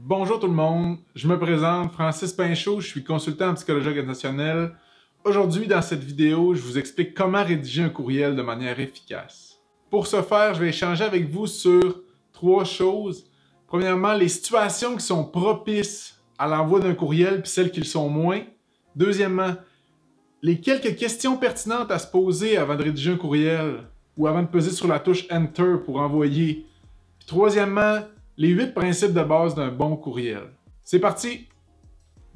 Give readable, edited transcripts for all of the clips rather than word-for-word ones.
Bonjour tout le monde, je me présente Francis Pinchot, je suis consultant en psychologie organisationnelle. Aujourd'hui, dans cette vidéo, je vous explique comment rédiger un courriel de manière efficace. Pour ce faire, je vais échanger avec vous sur trois choses. Premièrement, les situations qui sont propices à l'envoi d'un courriel puis celles qui le sont moins. Deuxièmement, les quelques questions pertinentes à se poser avant de rédiger un courriel ou avant de peser sur la touche Enter pour envoyer. Puis troisièmement, les 8 principes de base d'un bon courriel. C'est parti!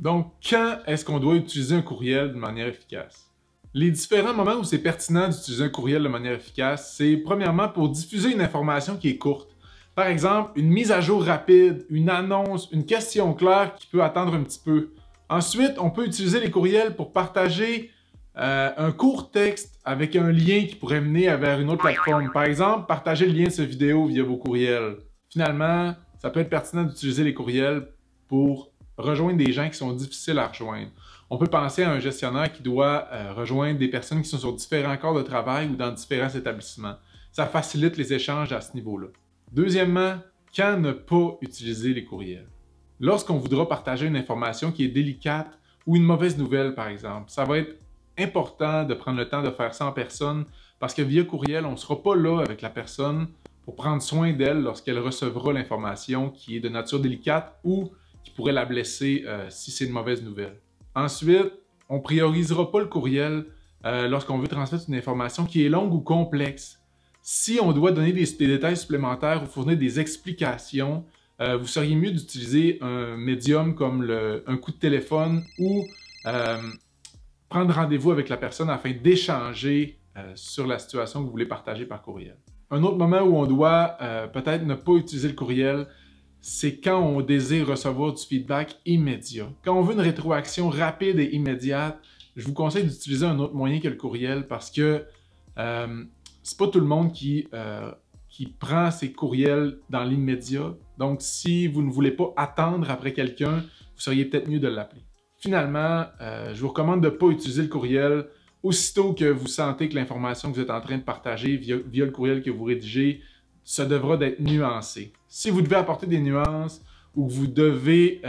Donc, quand est-ce qu'on doit utiliser un courriel de manière efficace? Les différents moments où c'est pertinent d'utiliser un courriel de manière efficace, c'est premièrement pour diffuser une information qui est courte. Par exemple, une mise à jour rapide, une annonce, une question claire qui peut attendre un petit peu. Ensuite, on peut utiliser les courriels pour partager un court texte avec un lien qui pourrait mener vers une autre plateforme. Par exemple, partager le lien de cette vidéo via vos courriels. Finalement, ça peut être pertinent d'utiliser les courriels pour rejoindre des gens qui sont difficiles à rejoindre. On peut penser à un gestionnaire qui doit rejoindre des personnes qui sont sur différents corps de travail ou dans différents établissements. Ça facilite les échanges à ce niveau-là. Deuxièmement, quand ne pas utiliser les courriels? Lorsqu'on voudra partager une information qui est délicate ou une mauvaise nouvelle, par exemple, ça va être important de prendre le temps de faire ça en personne parce que via courriel, on ne sera pas là avec la personne pour prendre soin d'elle lorsqu'elle recevra l'information qui est de nature délicate ou qui pourrait la blesser si c'est une mauvaise nouvelle. Ensuite, on ne priorisera pas le courriel lorsqu'on veut transmettre une information qui est longue ou complexe. Si on doit donner des détails supplémentaires ou fournir des explications, vous seriez mieux d'utiliser un médium comme un coup de téléphone ou prendre rendez-vous avec la personne afin d'échanger sur la situation que vous voulez partager par courriel. Un autre moment où on doit peut-être ne pas utiliser le courriel, c'est quand on désire recevoir du feedback immédiat. Quand on veut une rétroaction rapide et immédiate, je vous conseille d'utiliser un autre moyen que le courriel parce que c'est pas tout le monde qui prend ses courriels dans l'immédiat. Donc, si vous ne voulez pas attendre après quelqu'un, vous seriez peut-être mieux de l'appeler. Finalement, je vous recommande de ne pas utiliser le courriel aussitôt que vous sentez que l'information que vous êtes en train de partager via le courriel que vous rédigez, ça devra d'être nuancé. Si vous devez apporter des nuances ou que vous devez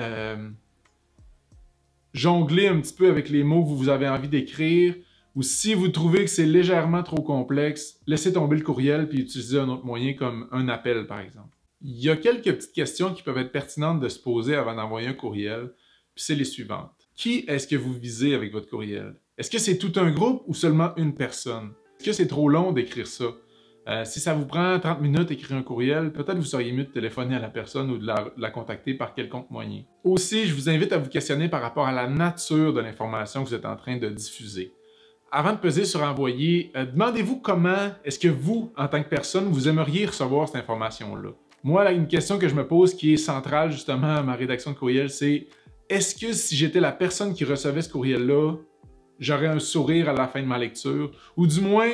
jongler un petit peu avec les mots que vous avez envie d'écrire, ou si vous trouvez que c'est légèrement trop complexe, laissez tomber le courriel puis utilisez un autre moyen comme un appel, par exemple. Il y a quelques petites questions qui peuvent être pertinentes de se poser avant d'envoyer un courriel, puis c'est les suivantes. Qui est-ce que vous visez avec votre courriel? Est-ce que c'est tout un groupe ou seulement une personne? Est-ce que c'est trop long d'écrire ça? Si ça vous prend 30 minutes d'écrire un courriel, peut-être vous seriez mieux de téléphoner à la personne ou de la contacter par quelconque moyen. Aussi, je vous invite à vous questionner par rapport à la nature de l'information que vous êtes en train de diffuser. Avant de peser sur envoyer, demandez-vous comment est-ce que vous, en tant que personne, vous aimeriez recevoir cette information-là. Moi, là, une question que je me pose qui est centrale justement à ma rédaction de courriel, c'est est-ce que si j'étais la personne qui recevait ce courriel-là, j'aurais un sourire à la fin de ma lecture? Ou du moins,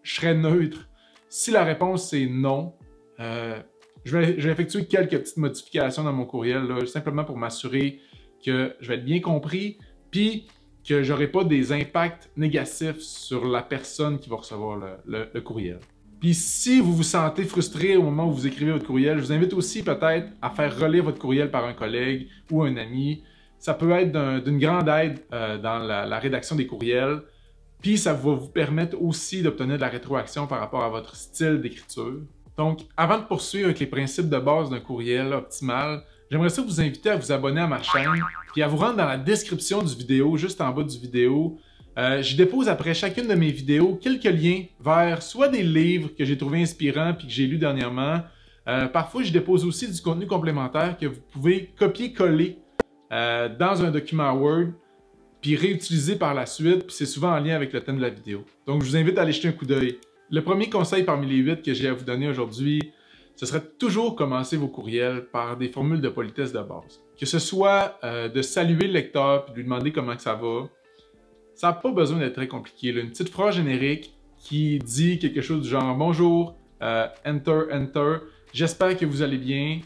je serais neutre. Si la réponse c'est non, je vais effectuer quelques petites modifications dans mon courriel, là, simplement pour m'assurer que je vais être bien compris, puis que je n'aurai pas des impacts négatifs sur la personne qui va recevoir le courriel. Puis si vous vous sentez frustré au moment où vous écrivez votre courriel, je vous invite aussi peut-être à faire relire votre courriel par un collègue ou un ami. Ça peut être d'une grande aide dans la rédaction des courriels. Puis ça va vous permettre aussi d'obtenir de la rétroaction par rapport à votre style d'écriture. Donc, avant de poursuivre avec les principes de base d'un courriel optimal, j'aimerais ça vous inviter à vous abonner à ma chaîne puis à vous rendre dans la description du vidéo, juste en bas du vidéo. J'y dépose après chacune de mes vidéos quelques liens vers soit des livres que j'ai trouvés inspirants puis que j'ai lus dernièrement. Parfois, je dépose aussi du contenu complémentaire que vous pouvez copier-coller dans un document Word puis réutiliser par la suite, puis c'est souvent en lien avec le thème de la vidéo. Donc, je vous invite à aller jeter un coup d'œil. Le premier conseil parmi les 8 que j'ai à vous donner aujourd'hui, ce serait toujours commencer vos courriels par des formules de politesse de base. Que ce soit de saluer le lecteur puis de lui demander comment ça va, ça n'a pas besoin d'être très compliqué. Là. Une petite phrase générique qui dit quelque chose du genre « Bonjour, enter, j'espère que vous allez bien,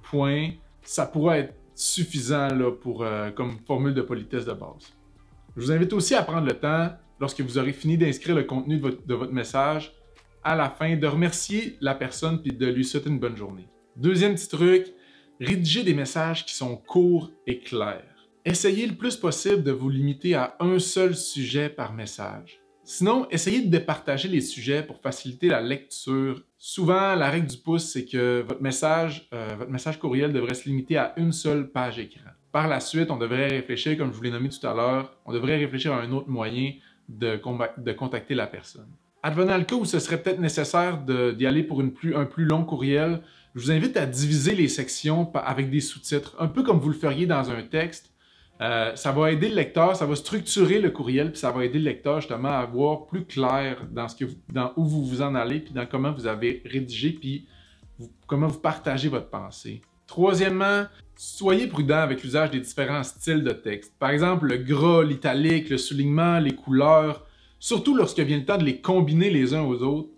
point ». Ça pourrait être suffisant là, comme formule de politesse de base. Je vous invite aussi à prendre le temps, lorsque vous aurez fini d'inscrire le contenu de votre message, à la fin, de remercier la personne et de lui souhaiter une bonne journée. Deuxième petit truc, Rédigez des messages qui sont courts et clairs. Essayez le plus possible de vous limiter à un seul sujet par message. Sinon, essayez de départager les sujets pour faciliter la lecture. Souvent, la règle du pouce, c'est que votre message courriel devrait se limiter à une seule page écran. Par la suite, on devrait réfléchir, comme je vous l'ai nommé tout à l'heure, on devrait réfléchir à un autre moyen de contacter la personne. Advenant le cas où ce serait peut-être nécessaire d'y aller pour un plus long courriel, je vous invite à diviser les sections avec des sous-titres, un peu comme vous le feriez dans un texte. Ça va aider le lecteur, ça va structurer le courriel, puis ça va aider le lecteur justement à voir plus clair dans où vous vous en allez, puis dans comment vous avez rédigé, puis comment vous partagez votre pensée. Troisièmement, soyez prudent avec l'usage des différents styles de texte. Par exemple, le gras, l'italique, le soulignement, les couleurs, surtout lorsque vient le temps de les combiner les uns aux autres.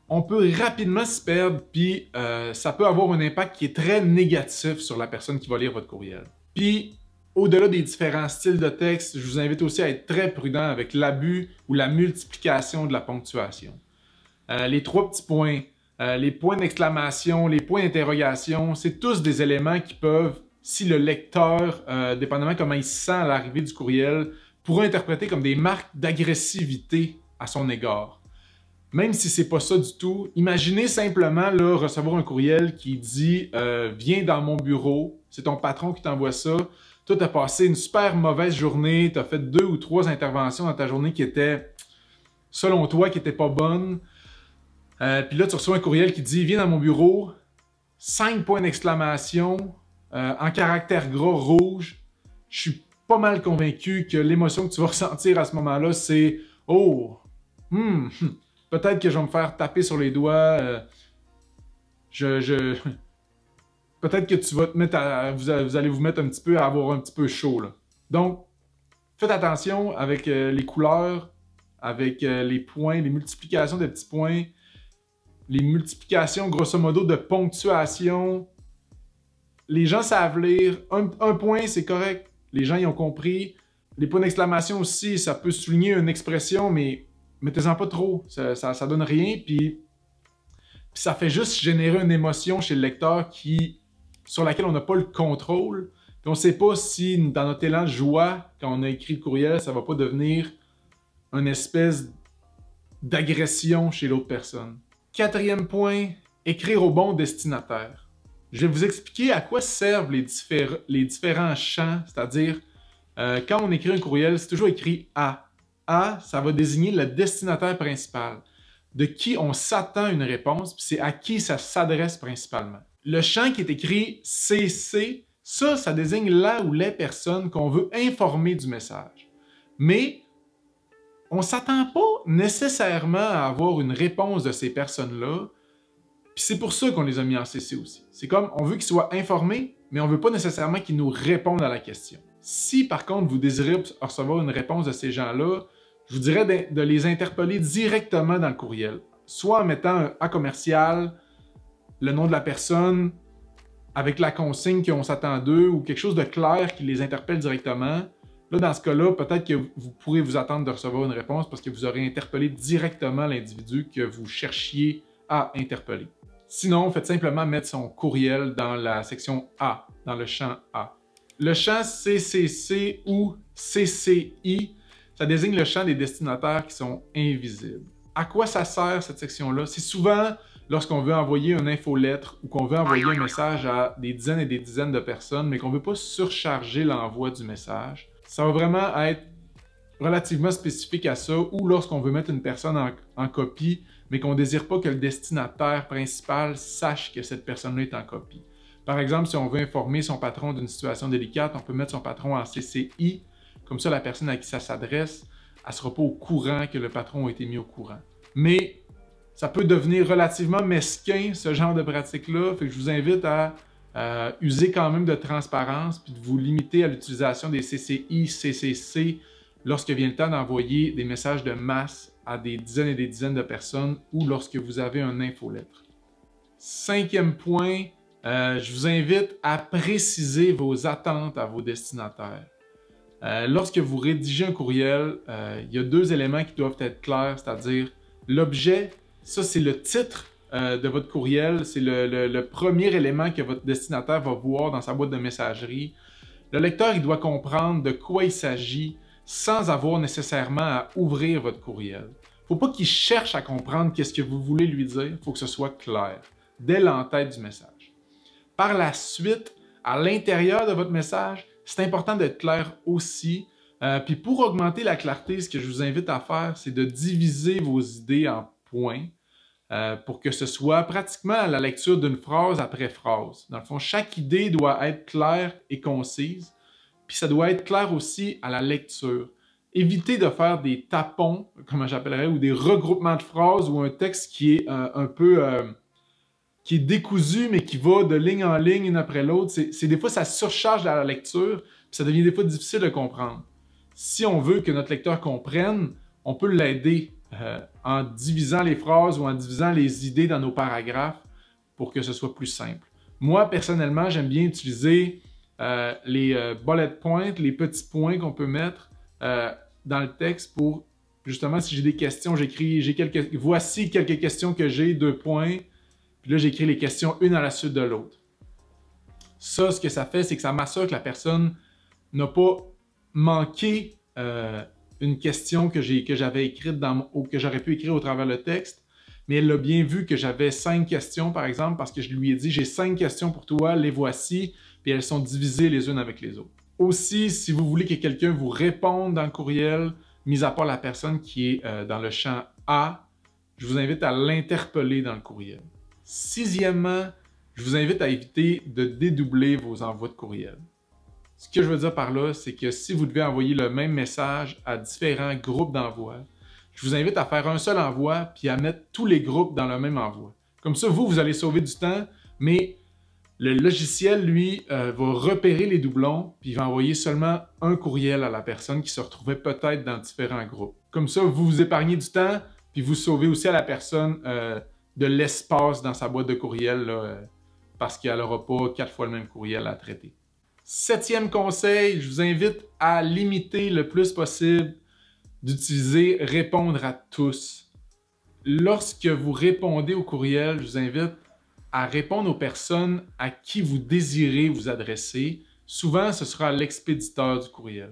On peut rapidement se perdre, puis ça peut avoir un impact qui est très négatif sur la personne qui va lire votre courriel. Puis, au-delà des différents styles de texte, je vous invite aussi à être très prudent avec l'abus ou la multiplication de la ponctuation. Les 3 petits points, les points d'exclamation, les points d'interrogation, c'est tous des éléments qui peuvent, si le lecteur, dépendamment comment il se sent à l'arrivée du courriel, pourra interpréter comme des marques d'agressivité à son égard. Même si c'est pas ça du tout, imaginez simplement là, recevoir un courriel qui dit « Viens dans mon bureau », c'est ton patron qui t'envoie ça. Toi, tu as passé une super mauvaise journée, tu as fait 2 ou 3 interventions dans ta journée qui étaient, selon toi, qui n'étaient pas bonnes. Puis là, tu reçois un courriel qui dit « Viens dans mon bureau », 5 points d'exclamation, en caractère gras rouge. Je suis pas mal convaincu que l'émotion que tu vas ressentir à ce moment-là, c'est « Oh, peut-être que je vais me faire taper sur les doigts. Peut-être que tu vas te mettre vous allez vous mettre un petit peu à avoir un petit peu chaud. Là. Donc, faites attention avec les couleurs, avec les points, les multiplications de petits points, les multiplications grosso modo de ponctuation. Les gens savent lire. Un point, c'est correct. Les gens y ont compris. Les points d'exclamation aussi, ça peut souligner une expression, mais mettez-en pas trop. Ça donne rien. Puis ça fait juste générer une émotion chez le lecteur sur laquelle on n'a pas le contrôle. Puis on ne sait pas si dans notre élan de joie, quand on a écrit le courriel, ça ne va pas devenir une espèce d'agression chez l'autre personne. 4e point, écrire au bon destinataire. Je vais vous expliquer à quoi servent les différents champs, c'est-à-dire quand on écrit un courriel, c'est toujours écrit « à ». « À », ça va désigner le destinataire principal, de qui on s'attend une réponse, puis c'est à qui ça s'adresse principalement. Le champ qui est écrit CC, ça désigne là ou les personnes qu'on veut informer du message. Mais on ne s'attend pas nécessairement à avoir une réponse de ces personnes-là, puis c'est pour ça qu'on les a mis en CC aussi. C'est comme, on veut qu'ils soient informés, mais on ne veut pas nécessairement qu'ils nous répondent à la question. Si par contre vous désirez recevoir une réponse de ces gens-là, je vous dirais de les interpeller directement dans le courriel. Soit en mettant un A commercial, le nom de la personne, avec la consigne qu'on s'attend d'eux, ou quelque chose de clair qui les interpelle directement. Là, dans ce cas-là, peut-être que vous pourrez vous attendre de recevoir une réponse parce que vous aurez interpellé directement l'individu que vous cherchiez à interpeller. Sinon, faites simplement mettre son courriel dans la section A, dans le champ A. Le champ CCC ou CCI, ça désigne le champ des destinataires qui sont invisibles. À quoi ça sert cette section-là? C'est souvent lorsqu'on veut envoyer une infolettre ou qu'on veut envoyer un message à des dizaines et des dizaines de personnes, mais qu'on ne veut pas surcharger l'envoi du message. Ça va vraiment être relativement spécifique à ça, ou lorsqu'on veut mettre une personne en copie, mais qu'on ne désire pas que le destinataire principal sache que cette personne-là est en copie. Par exemple, si on veut informer son patron d'une situation délicate, on peut mettre son patron en CCI, comme ça la personne à qui ça s'adresse, elle ne sera pas au courant que le patron a été mis au courant. Mais ça peut devenir relativement mesquin, ce genre de pratique-là, fait que je vous invite à user quand même de transparence, puis de vous limiter à l'utilisation des CCI, CCC, lorsque vient le temps d'envoyer des messages de masse à des dizaines et des dizaines de personnes, ou lorsque vous avez un infolettre. 5e point, je vous invite à préciser vos attentes à vos destinataires. Lorsque vous rédigez un courriel, il y a 2 éléments qui doivent être clairs, c'est-à-dire l'objet, ça c'est le titre de votre courriel, c'est le premier élément que votre destinataire va voir dans sa boîte de messagerie. Le lecteur, il doit comprendre de quoi il s'agit sans avoir nécessairement à ouvrir votre courriel. Faut pas qu'il cherche à comprendre qu'est-ce que vous voulez lui dire, il faut que ce soit clair, dès l'entête du message. Par la suite, à l'intérieur de votre message, c'est important d'être clair aussi. Puis pour augmenter la clarté, ce que je vous invite à faire, c'est de diviser vos idées en points pour que ce soit pratiquement à la lecture d'une phrase après phrase. Dans le fond, chaque idée doit être claire et concise, puis ça doit être clair aussi à la lecture. Évitez de faire des tapons, comme j'appellerais, ou des regroupements de phrases ou un texte qui est un peu qui est décousu, mais qui va de ligne en ligne, une après l'autre. Des fois, ça surcharge à la lecture, puis ça devient des fois difficile de comprendre. Si on veut que notre lecteur comprenne, on peut l'aider en divisant les phrases ou en divisant les idées dans nos paragraphes pour que ce soit plus simple. Moi, personnellement, j'aime bien utiliser les bullet points, les petits points qu'on peut mettre dans le texte pour, justement, si j'ai des questions, voici quelques questions que j'ai, 2 points, puis là, j'écris les questions une à la suite de l'autre. Ça, ce que ça fait, c'est que ça m'assure que la personne n'a pas manqué une question que j'avais écrite ou que j'aurais pu écrire au travers le texte, mais elle a bien vu que j'avais 5 questions, par exemple, parce que je lui ai dit « J'ai 5 questions pour toi, les voici », puis elles sont divisées les unes avec les autres. Aussi, si vous voulez que quelqu'un vous réponde dans le courriel, mis à part la personne qui est dans le champ A, je vous invite à l'interpeller dans le courriel. Sixièmement, je vous invite à éviter de dédoubler vos envois de courriel. Ce que je veux dire par là, c'est que si vous devez envoyer le même message à différents groupes d'envoi, je vous invite à faire un seul envoi puis à mettre tous les groupes dans le même envoi. Comme ça, vous allez sauver du temps, mais le logiciel, lui, va repérer les doublons puis il va envoyer seulement un courriel à la personne qui se retrouvait peut-être dans différents groupes. Comme ça, vous vous épargnez du temps puis vous sauvez aussi à la personne de l'espace dans sa boîte de courriel là, parce qu'elle n'aura pas 4 fois le même courriel à traiter. 7e conseil, je vous invite à limiter le plus possible d'utiliser « répondre à tous ». Lorsque vous répondez au courriel, je vous invite à répondre aux personnes à qui vous désirez vous adresser. Souvent, ce sera l'expéditeur du courriel.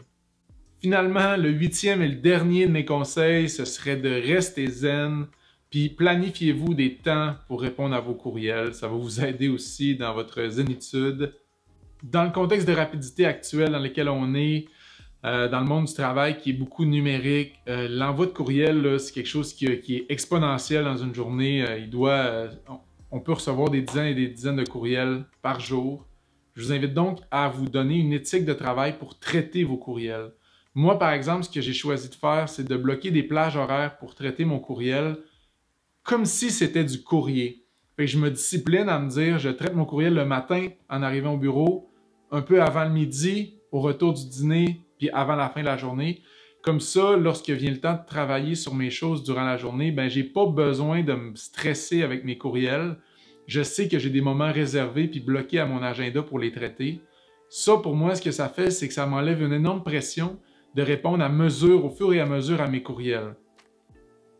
Finalement, le 8e et le dernier de mes conseils, ce serait de rester zen, puis planifiez-vous des temps pour répondre à vos courriels. Ça va vous aider aussi dans votre zénitude. Dans le contexte de rapidité actuel dans lequel on est, dans le monde du travail qui est beaucoup numérique, l'envoi de courriel, c'est quelque chose qui est exponentiel dans une journée. On peut recevoir des dizaines et des dizaines de courriels par jour. Je vous invite donc à vous donner une éthique de travail pour traiter vos courriels. Moi, par exemple, ce que j'ai choisi de faire, c'est de bloquer des plages horaires pour traiter mon courriel comme si c'était du courrier. Fait que je me discipline à me dire, je traite mon courriel le matin en arrivant au bureau, un peu avant le midi, au retour du dîner, puis avant la fin de la journée. Comme ça, lorsque vient le temps de travailler sur mes choses durant la journée, ben j'ai pas besoin de me stresser avec mes courriels. Je sais que j'ai des moments réservés puis bloqués à mon agenda pour les traiter. Ça, pour moi, ce que ça fait, c'est que ça m'enlève une énorme pression de répondre à mesure, au fur et à mesure à mes courriels.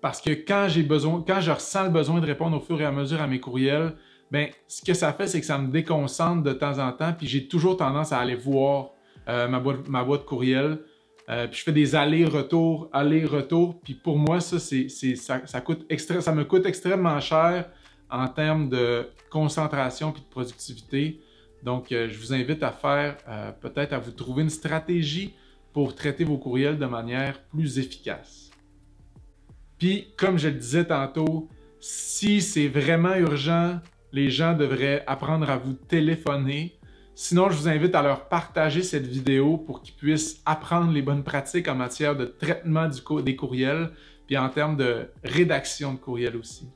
Parce que quand je ressens le besoin de répondre au fur et à mesure à mes courriels, ben, ce que ça fait, c'est que ça me déconcentre de temps en temps, puis j'ai toujours tendance à aller voir ma boîte courriel. Puis je fais des allers-retours, puis pour moi, ça me coûte extrêmement cher en termes de concentration puis de productivité. Donc, je vous invite à faire, peut-être à vous trouver une stratégie pour traiter vos courriels de manière plus efficace. Puis, comme je le disais tantôt, si c'est vraiment urgent, les gens devraient apprendre à vous téléphoner. Sinon, je vous invite à leur partager cette vidéo pour qu'ils puissent apprendre les bonnes pratiques en matière de traitement des courriels, puis en termes de rédaction de courriels aussi.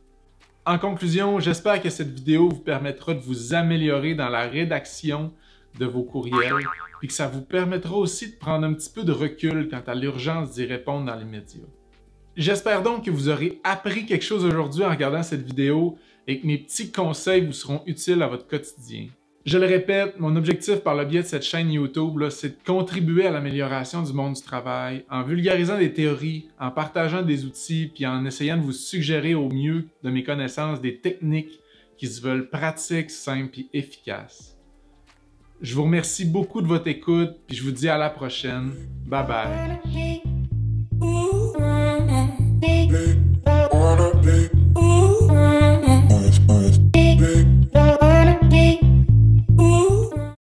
En conclusion, j'espère que cette vidéo vous permettra de vous améliorer dans la rédaction de vos courriels, puis que ça vous permettra aussi de prendre un petit peu de recul quant à l'urgence d'y répondre dans l'immédiat. J'espère donc que vous aurez appris quelque chose aujourd'hui en regardant cette vidéo et que mes petits conseils vous seront utiles à votre quotidien. Je le répète, mon objectif par le biais de cette chaîne YouTube, c'est de contribuer à l'amélioration du monde du travail en vulgarisant des théories, en partageant des outils, puis en essayant de vous suggérer au mieux de mes connaissances des techniques qui se veulent pratiques, simples et efficaces. Je vous remercie beaucoup de votre écoute, puis je vous dis à la prochaine. Bye bye!